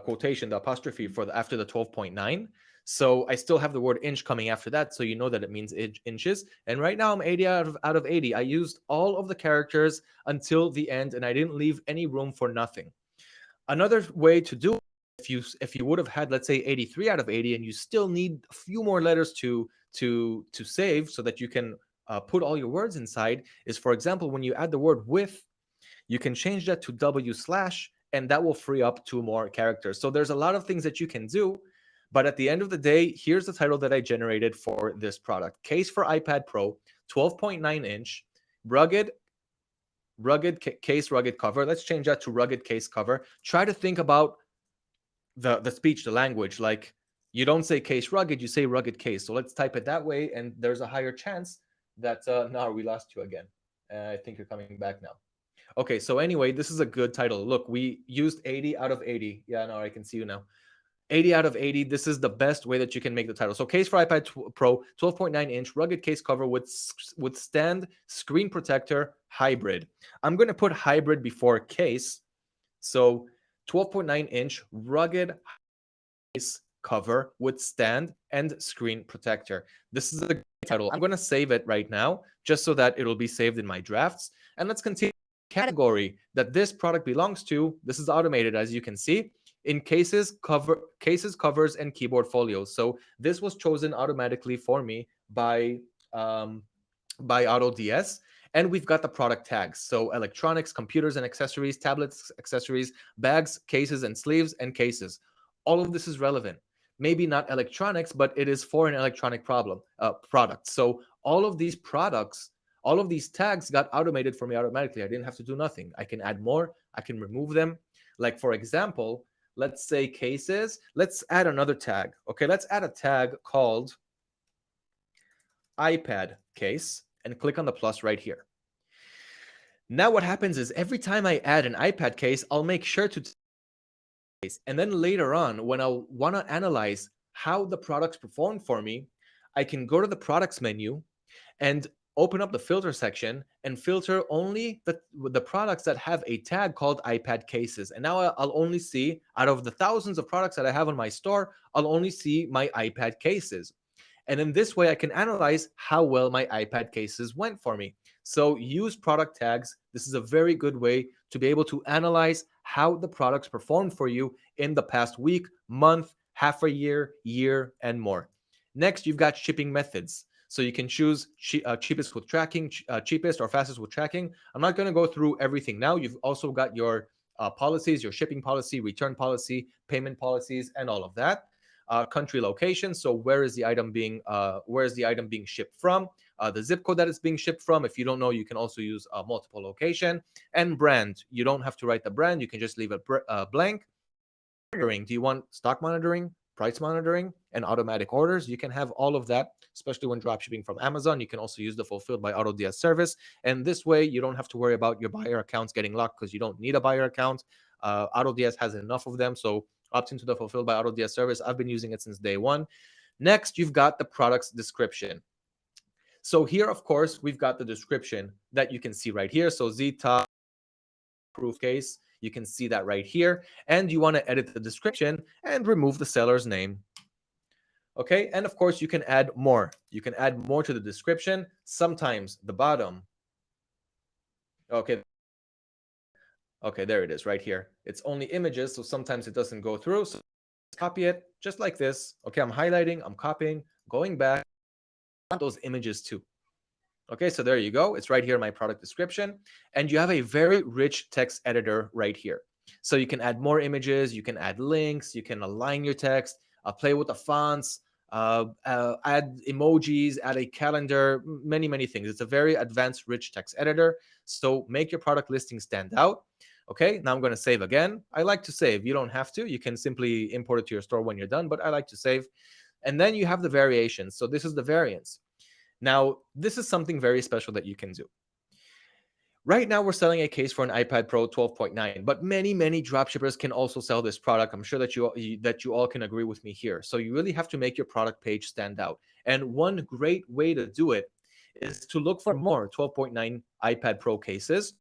quotation, the apostrophe for after the 12.9. So I still have the word inch coming after that, so you know that it means inches. And right now I'm 80 out of 80. I used all of the characters until the end, and I didn't leave any room for nothing. Another way to do it, if you would have had, let's say, 83 out of 80, and you still need a few more letters to save so that you can put all your words inside, is, for example, when you add the word with, you can change that to W/, and that will free up 2 more characters. So there's a lot of things that you can do, but at the end of the day, here's the title that I generated for this product. Case for iPad Pro, 12.9 inch, rugged case, rugged cover. Let's change that to rugged case cover. Try to think about the speech, the language. Like, you don't say case rugged, you say rugged case. So let's type it that way, and there's a higher chance that no, we lost you again. I think you're coming back now. Okay, so anyway, this is a good title. Look, we used 80 out of 80. Yeah, no, I can see you now. 80 out of 80. This is the best way that you can make the title. So case for iPad Pro, 12.9 inch, rugged case cover with stand screen protector, hybrid. I'm going to put hybrid before case. So 12.9 inch, rugged case cover with stand and screen protector. This is a great title. I'm going to save it right now just so that it'll be saved in my drafts. And let's continue. Category that this product belongs to. This is automated, as you can see, in cases, covers, and keyboard folios. So this was chosen automatically for me by AutoDS. And we've got the product tags. So electronics, computers and accessories, tablets, accessories, bags, cases and sleeves, and cases. All of this is relevant. Maybe not electronics, but it is for an electronic product. So all of these products, all of these tags got automated for me automatically. I didn't have to do nothing. I can add more. I can remove them. Like, for example, let's say cases. Let's add another tag. Okay, let's add a tag called iPad case and click on the plus right here. Now what happens is every time I add an iPad case, I'll make sure to and then later on, when I want to analyze how the products perform for me, I can go to the products menu and open up the filter section and filter only the products that have a tag called iPad cases. And now I'll only see, out of the thousands of products that I have on my store, I'll only see my iPad cases. And in this way, I can analyze how well my iPad cases went for me. So use product tags. This is a very good way to be able to analyze how the products performed for you in the past week, month, half a year, and more. Next, you've got shipping methods. So you can choose cheapest with tracking, cheapest or fastest with tracking. I'm not going to go through everything now. You've also got your policies, your shipping policy, return policy, payment policies, and all of that. Country location. So where is the item being shipped from? The zip code that it's being shipped from. If you don't know, you can also use multiple location. And brand. You don't have to write the brand. You can just leave it blank. Monitoring. Do you want stock monitoring, price monitoring, and automatic orders? You can have all of that, especially when dropshipping from Amazon. You can also use the Fulfilled by AutoDS service. And this way, you don't have to worry about your buyer accounts getting locked because you don't need a buyer account. AutoDS has enough of them. So opt into the Fulfilled by AutoDS service. I've been using it since day one. Next, you've got the product's description. So here, of course, we've got the description that you can see right here. So Z-Top proof case. You can see that right here. And you want to edit the description and remove the seller's name. Okay, and of course, you can add more. You can add more to the description. Sometimes the bottom. Okay, there it is right here. It's only images, so sometimes it doesn't go through. So copy it just like this. Okay, I'm highlighting, I'm copying, going back. I want those images too. Okay, so there you go. It's right here in my product description. And you have a very rich text editor right here. So you can add more images, you can add links, you can align your text, play with the fonts, add emojis, add a calendar, many things. It's a very advanced, rich text editor. So make your product listing stand out. Okay, now I'm going to save again. I like to save. You don't have to. You can simply import it to your store when you're done, but I like to save. And then you have the variations. So this is the variance. Now, this is something very special that you can do. Right now, we're selling a case for an iPad Pro 12.9, but many dropshippers can also sell this product. I'm sure that you all can agree with me here. So you really have to make your product page stand out. And one great way to do it is to look for more 12.9 iPad Pro cases,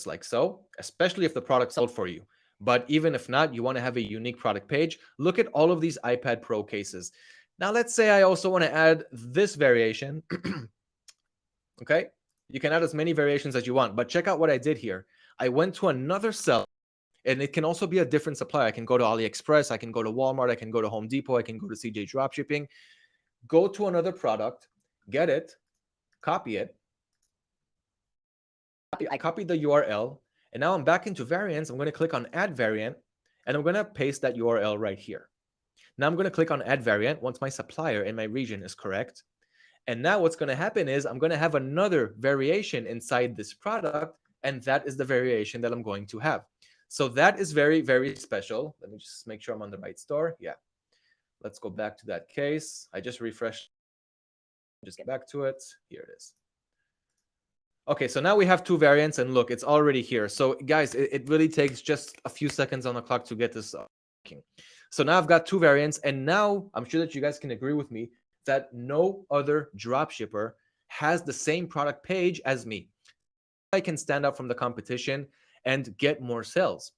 like so, especially if the product sold for you. But even if not, you want to have a unique product page. Look at all of these iPad Pro cases. Now, let's say I also want to add this variation. Okay, you can add as many variations as you want, but check out what I did here. I went to another seller, and it can also be a different supplier. I can go to AliExpress, I can go to Walmart, I can go to Home Depot, I can go to CJ Dropshipping. Go to another product, get it, copy it. I copied the URL, and now I'm back into variants. I'm going to click on Add Variant, and I'm going to paste that URL right here. Now I'm going to click on Add Variant once my supplier in my region is correct. And now what's going to happen is I'm going to have another variation inside this product, and that is the variation that I'm going to have. So that is very special. Let me just make sure I'm on the right store. Yeah. Let's go back to that case. I just refreshed. Just get back to it. Here it is. Okay, so now we have two variants, and look, it's already here. So guys, it really takes just a few seconds on the clock to get this working. So now I've got two variants, and now I'm sure that you guys can agree with me that no other dropshipper has the same product page as me. I can stand out from the competition and get more sales.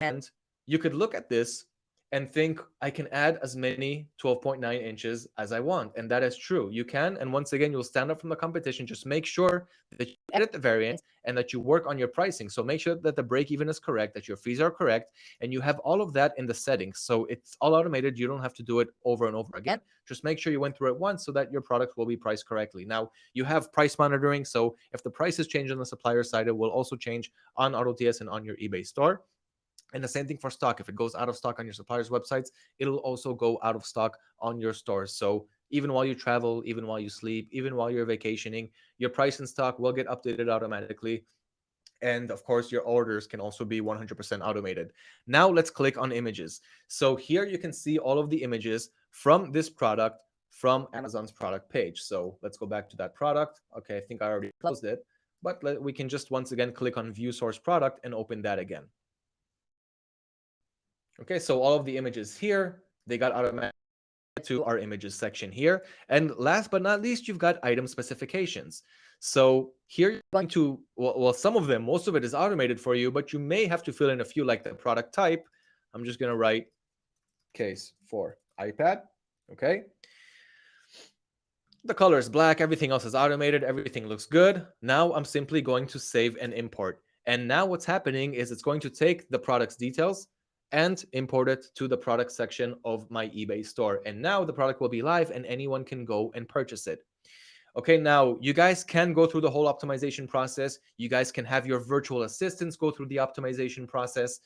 And you could look at this and think, I can add as many 12.9 inches as I want. And that is true. You can. And once again, you'll stand out from the competition. Just make sure that you edit the variant and that you work on your pricing. So make sure that the break even is correct, that your fees are correct, and you have all of that in the settings. So it's all automated. You don't have to do it over and over again. Just make sure you went through it once so that your product will be priced correctly. Now, you have price monitoring. So if the prices change on the supplier side, it will also change on AutoDS and on your eBay store. And the same thing for stock. If it goes out of stock on your supplier's websites, it'll also go out of stock on your stores. So even while you travel, even while you sleep, even while you're vacationing, your price and stock will get updated automatically. And of course, your orders can also be 100% automated. Now let's click on images. So here you can see all of the images from this product from Amazon's product page. So let's go back to that product. Okay, I think I already closed it, but we can just once again click on View Source Product and open that again. Okay, so all of the images here, they got automatic to our images section here. And last but not least, you've got item specifications. So here you're going to, well, some of them, most of it is automated for you, but you may have to fill in a few, like the product type. I'm just going to write case for iPad. Okay. The color is black. Everything else is automated. Everything looks good. Now I'm simply going to save and import. And now what's happening is it's going to take the product's details and import it to the product section of my eBay store. And now the product will be live and anyone can go and purchase it. Okay, now you guys can go through the whole optimization process. You guys can have your virtual assistants go through the optimization process,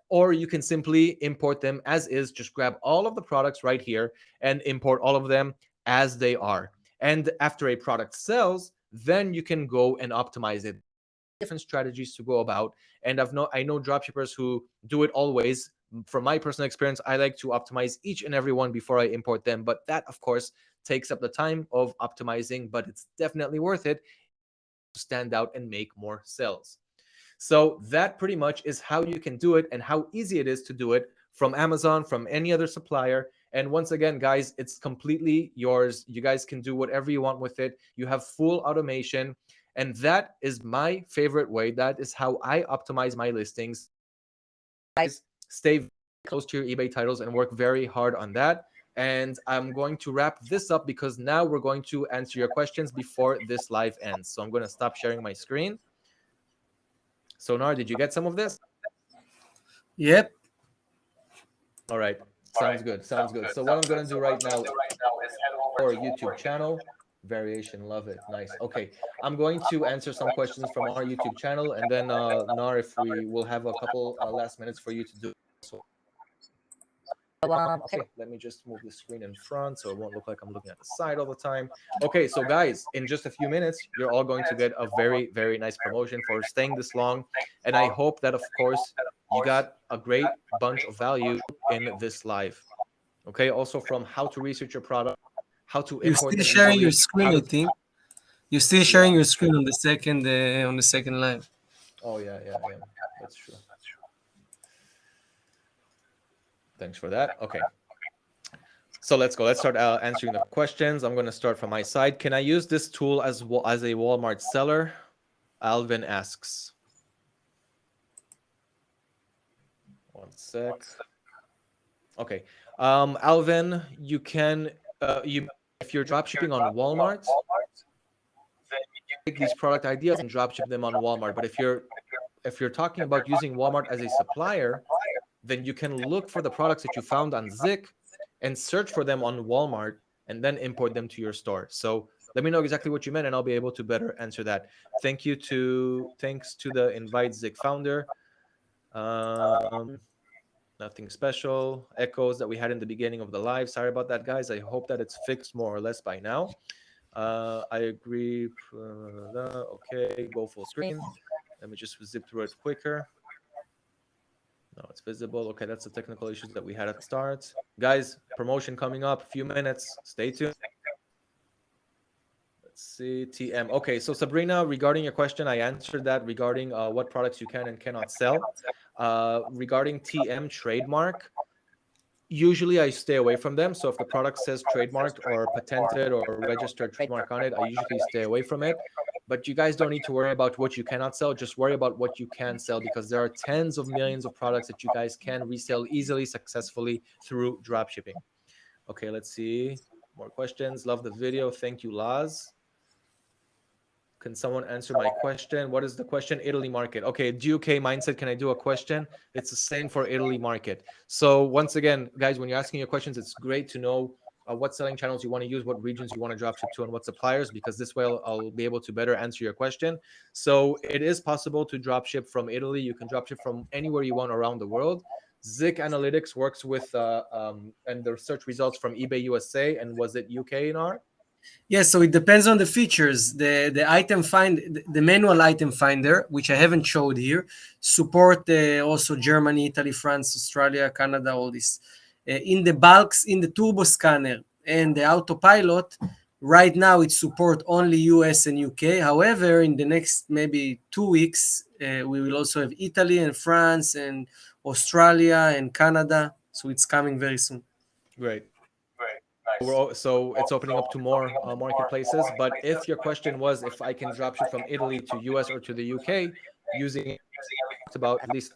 or you can simply import them as is. Just grab all of the products right here and import all of them as they are. And after a product sells, then you can go and optimize it. Different strategies to go about, and I know dropshippers who do it always. From my personal experience, I like to optimize each and every one before I import them, but that of course takes up the time of optimizing, but it's definitely worth it to stand out and make more sales. So that pretty much is how you can do it and how easy it is to do it from Amazon, from any other supplier. And once again, guys, it's completely yours. You guys can do whatever you want with it. You have full automation. And that is my favorite way. That is how I optimize my listings. Guys, stay close to your eBay titles and work very hard on that. And I'm going to wrap this up because now we're going to answer your questions before this live ends. So I'm going to stop sharing my screen. Sonar, did you get some of this? Yep. All right. Sounds good. Sounds good. So what I'm going to do right now is head over to our YouTube channel. Variation, love it. Nice. Okay, I'm going to answer some questions from our YouTube channel, and then Nar, if we will have a couple last minutes for you to do. So, okay, let me just move the screen in front so it won't look like I'm looking at the side all the time. Okay, so guys, in just a few minutes, you're all going to get a very, very nice promotion for staying this long, and I hope that, of course, you got a great bunch of value in this live. Okay, also from how to research your product, how to You're import still them sharing your easily, screen, how I to think. You're still sharing your screen on the second live. Oh yeah, that's true. Thanks for that. Okay, so let's go. Let's start answering the questions. I'm going to start from my side. Can I use this tool as a Walmart seller? Alvin asks. One sec. Okay, Alvin, you can if you're dropshipping on Walmart, then you take these product ideas and dropship them on Walmart. But if you're talking about using Walmart as a supplier, then you can look for the products that you found on Zig and search for them on Walmart and then import them to your store. So let me know exactly what you meant, and I'll be able to better answer that. Thanks to the Invite Zig founder. Nothing special. Echoes that we had in the beginning of the live. Sorry about that, guys. I hope that it's fixed more or less by now. I agree. Okay, go full screen. Let me just zip through it quicker. No, it's visible. Okay, that's the technical issues that we had at the start. Guys, promotion coming up. A few minutes. Stay tuned. Let's see. TM. Okay, so Sabrina, regarding your question, I answered that regarding what products you can and cannot sell. Regarding TM trademark, usually I stay away from them. So if the product says trademarked or patented or registered trademark on it, I usually stay away from it. But you guys don't need to worry about what you cannot sell. Just worry about what you can sell, because there are tens of millions of products that you guys can resell easily, successfully through dropshipping. Okay, let's see. More questions. Love the video. Thank you, Laz. Can someone answer my question? What is the question? Italy market. Okay, GUK mindset. Can I do a question? It's the same for Italy market. So once again, guys, when you're asking your questions, it's great to know what selling channels you want to use, what regions you want to dropship to, and what suppliers, because this way I'll be able to better answer your question. So it is possible to dropship from Italy. You can dropship from anywhere you want around the world. Zig Analytics works with and the search results from eBay USA, and was it UK in R? Yes, so it depends on the features. The manual item finder, which I haven't showed here, support also Germany, Italy, France, Australia, Canada, all this. In the bulks, in the turbo scanner and the autopilot, right now it support only US and UK. However, in the next maybe 2 weeks, we will also have Italy and France and Australia and Canada. So it's coming very soon. Great. So it's opening up to more marketplaces. But if your question was if I can dropship from Italy to US or to the UK using about at least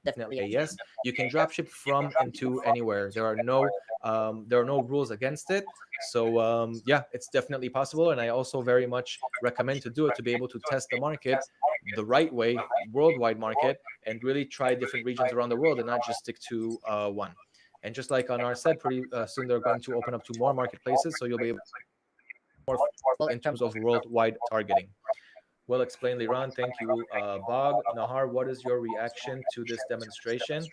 definitely a yes, you can dropship from and to anywhere. There are no rules against it. So yeah, it's definitely possible, and I also very much recommend to do it to be able to test the market the right way, worldwide market, and really try different regions around the world and not just stick to one. And just like Anar said, pretty soon they're going to open up to more marketplaces, so you'll be able to more in terms of worldwide targeting. Well explained, Liran. Thank you, Bog. Nahar, what is your reaction to this demonstration?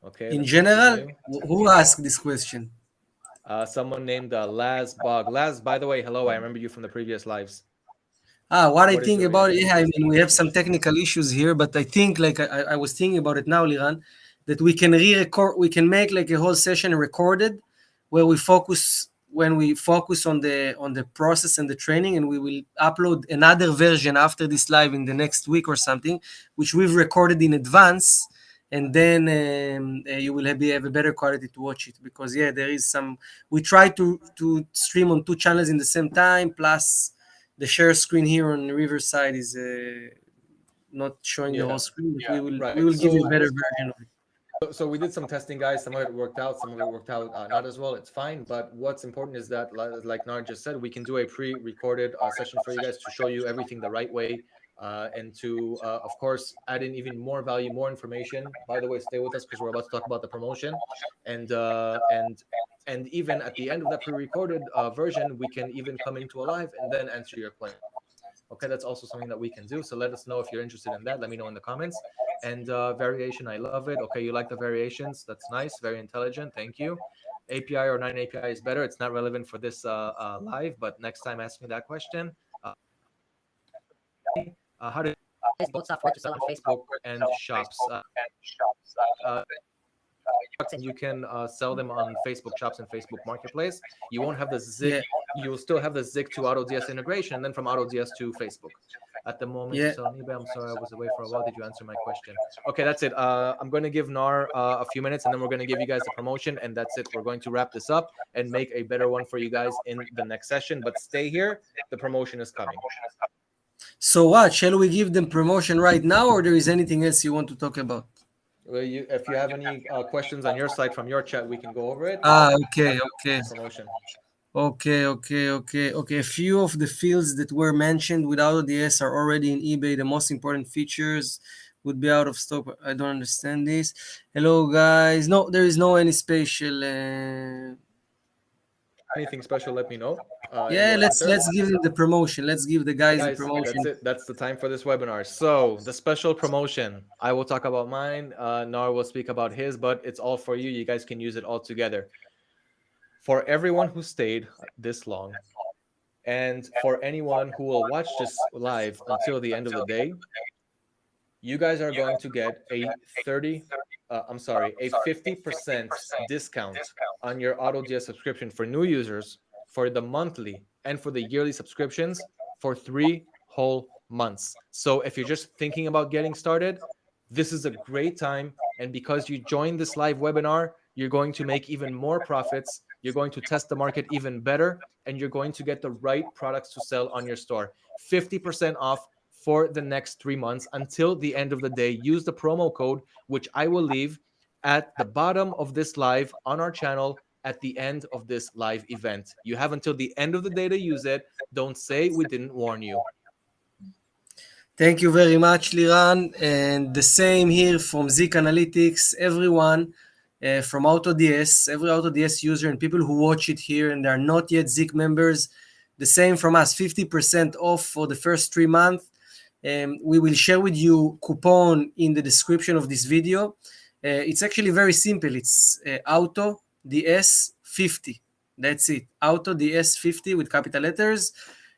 Okay. In general, who asked this question? Someone named Laz Bog. Laz, by the way, hello. I remember you from the previous lives. What I think about it, yeah, I mean, we have some technical issues here, but I think, like I was thinking about it now, Liran, that we can re-record, we can make like a whole session recorded where we focus on the process and the training, and we will upload another version after this live in the next week or something, which we've recorded in advance, and then you will have a better quality to watch it, because yeah, there is some, we try to stream on 2 channels in the same time, plus the share screen here on Riverside is not showing the whole screen, but we will give you a better version of it. So we did some testing, guys. Some of it worked out, some of it worked out not as well. It's fine. But what's important is that, like Nar just said, we can do a pre-recorded session for you guys to show you everything the right way, and to, of course, add in even more value, more information. By the way, stay with us because we're about to talk about the promotion. And And even at the end of that pre-recorded version, we can even come into a live and then answer your question. Okay, that's also something that we can do. So let us know if you're interested in that. Let me know in the comments. And variation, I love it. Okay, you like the variations? That's nice. Very intelligent. Thank you. API or non-API is better. It's not relevant for this live, but next time ask me that question. How do both software to sell on Facebook and shops? You can sell them on Facebook Shops and Facebook Marketplace. You won't have the Zig. You will still have the Zig to AutoDS integration, and then from AutoDS to Facebook. At the moment, so eBay, I'm sorry I was away for a while. Did you answer my question? Okay, that's it. I'm going to give Nar a few minutes, and then we're going to give you guys the promotion, and that's it. We're going to wrap this up and make a better one for you guys in the next session. But stay here. The promotion is coming. So what? Shall we give them promotion right now, or there is anything else you want to talk about? Well, if you have any questions on your side from your chat, we can go over it. Okay. Promotion. Okay. A few of the fields that were mentioned with AutoDS are already in eBay. The most important features would be out of stock. I don't understand this. Hello, guys. No, there is no any special. Anything special, let me know. Let's give them the promotion. Let's give the guys the promotion. That's it. That's the time for this webinar. So the special promotion, I will talk about mine. Nar will speak about his, but it's all for you. You guys can use it all together. For everyone who stayed this long, and for anyone who will watch this live until the end of the day, you guys are going to get a 50% discount on your AutoDS subscription for new users for the monthly and for the yearly subscriptions for 3 whole months. So if you're just thinking about getting started, this is a great time. And because you joined this live webinar, you're going to make even more profits. You're going to test the market even better, and you're going to get the right products to sell on your store. 50% off for the next 3 months until the end of the day. Use the promo code, which I will leave at the bottom of this live on our channel at the end of this live event. You have until the end of the day to use it. Don't say we didn't warn you. Thank you very much, Liran. And the same here from Zig Analytics. Everyone from AutoDS, every AutoDS user and people who watch it here and are not yet Zig members, the same from us, 50% off for the first 3 months. We will share with you coupon in the description of this video. It's actually very simple. It's AutoDS50. That's it. AutoDS50 with capital letters.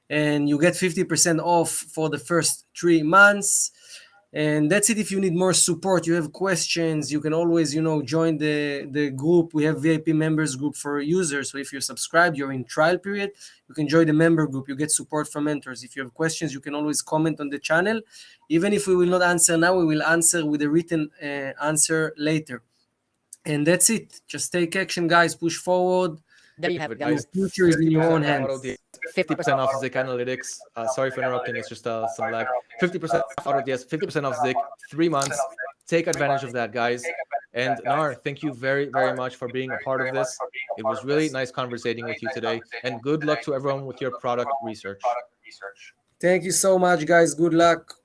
And you get 50% off for the first 3 months. And that's it. If you need more support, you have questions, you can always, join the group. We have VIP members group for users. So if you're subscribed, you're in trial period, you can join the member group. You get support from mentors. If you have questions, you can always comment on the channel. Even if we will not answer now, we will answer with a written answer later. And that's it. Just take action, guys. Push forward. There you have it, guys. The future is in your own hands. 50% off Zig Analytics. Sorry for interrupting. It's just some lag. 50% off AutoDS, 50% off Zig. 3 months. Take advantage of that, guys. And Nar, thank you very, very much for being a part of this. It was really nice conversating with you today. And good luck to everyone with your product research. Thank you so much, guys. Good luck.